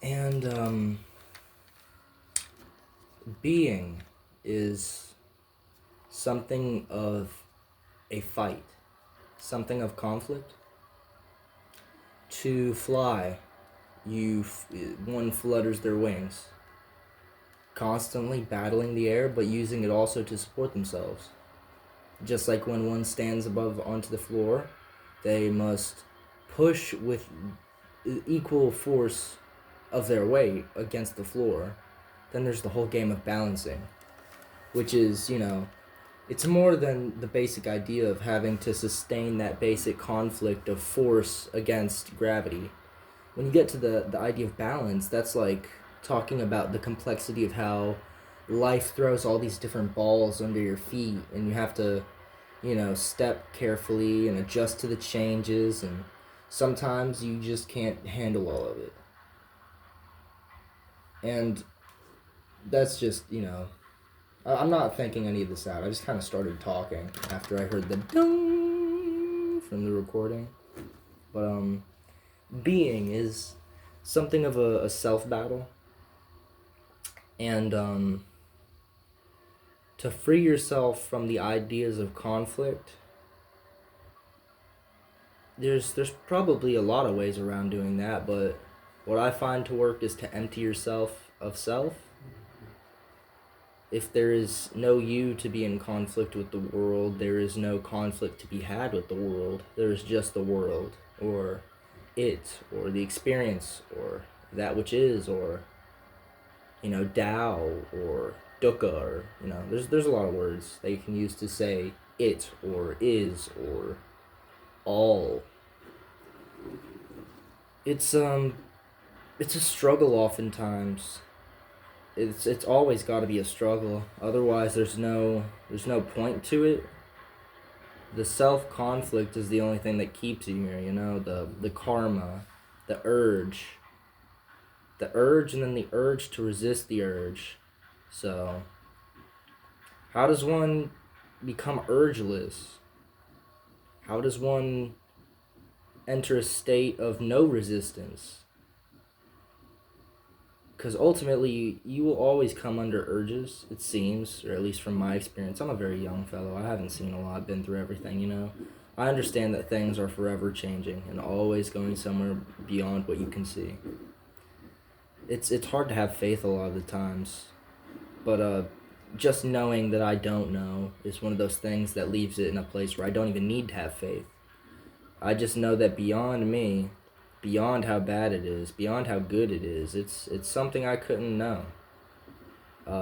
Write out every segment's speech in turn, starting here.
And being is something of a fight, something of conflict. To fly, one flutters their wings, constantly battling the air, but using it also to support themselves. Just like when one stands above onto the floor, they must push with equal force of their weight against the floor. Then there's the whole game of balancing, which is, it's more than the basic idea of having to sustain that basic conflict of force against gravity. When you get to the idea of balance, that's like talking about the complexity of how life throws all these different balls under your feet, and you have to, step carefully and adjust to the changes, and sometimes you just can't handle all of it. And that's just, I'm not thinking any of this out. I just kind of started talking after I heard the dong from the recording. But being is something of a self battle, and to free yourself from the ideas of conflict, there's probably a lot of ways around doing that. But what I find to work is to empty yourself of self. If there is no you to be in conflict with the world, there is no conflict to be had with the world. There is just the world, or it, or the experience, or that which is, or, Tao, or dukkha, or, there's a lot of words that you can use to say it, or is, or all. It's, it's a struggle oftentimes. It's always got to be a struggle. Otherwise, there's no point to it. The self conflict is the only thing that keeps you here. The karma, the urge, and then the urge to resist the urge. So, how does one become urgeless? How does one enter a state of no resistance? Because ultimately, you will always come under urges, it seems, or at least from my experience. I'm a very young fellow. I haven't seen a lot, been through everything. I understand that things are forever changing and always going somewhere beyond what you can see. It's hard to have faith a lot of the times, but just knowing that I don't know is one of those things that leaves it in a place where I don't even need to have faith. I just know that beyond me, beyond how bad it is, beyond how good it is, it's something I couldn't know.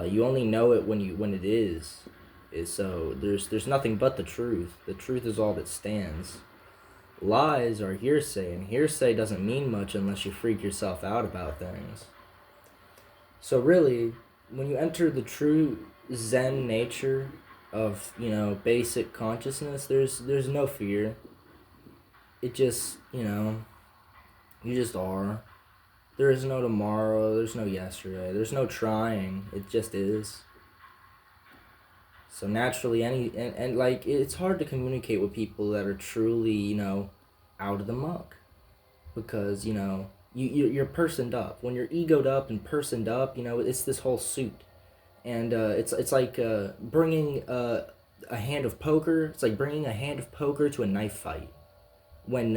You only know it when it is. So there's nothing but the truth. The truth is all that stands. Lies are hearsay, and hearsay doesn't mean much unless you freak yourself out about things. So really, when you enter the true Zen nature of basic consciousness, there's no fear. It just you just are. There is no tomorrow, there's no yesterday, there's no trying, it just is. So naturally, and like, it's hard to communicate with people that are truly, out of the muck. Because, you're personed up. When you're egoed up and personed up, it's this whole suit. And it's like bringing a hand of poker. It's like bringing a hand of poker to a knife fight. When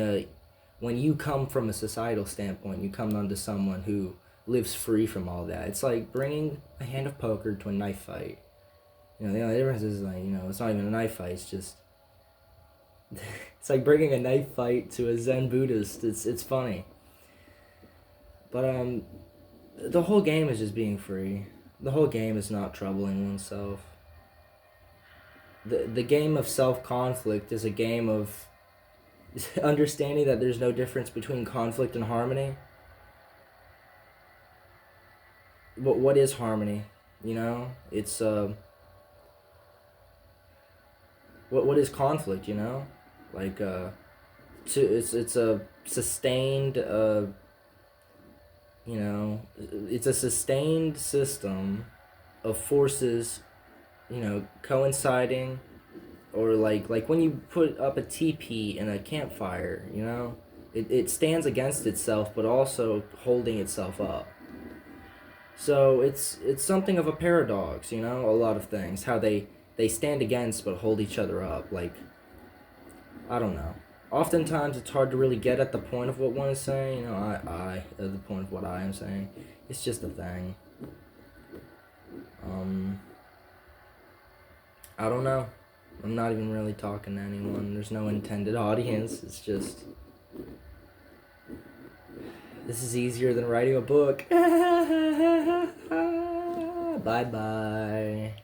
you come from a societal standpoint, you come onto someone who lives free from all that. It's like bringing a hand of poker to a knife fight. The only difference is, like, it's not even a knife fight. It's just it's like bringing a knife fight to a Zen Buddhist. It's funny, but the whole game is just being free. The whole game is not troubling oneself. The game of self conflict is a game of understanding that there's no difference between conflict and harmony. What is harmony? It's what is conflict? Like it's a sustained it's a sustained system of forces, coinciding, or like when you put up a teepee in a campfire, It stands against itself, but also holding itself up. So it's something of a paradox, you know. A lot of things, how they stand against but hold each other up. Like, I don't know. Oftentimes it's hard to really get at the point of what one is saying. You know, I at the point of what I am saying. It's just a thing. I don't know. I'm not even really talking to anyone. There's no intended audience. It's just, this is easier than writing a book. Bye bye.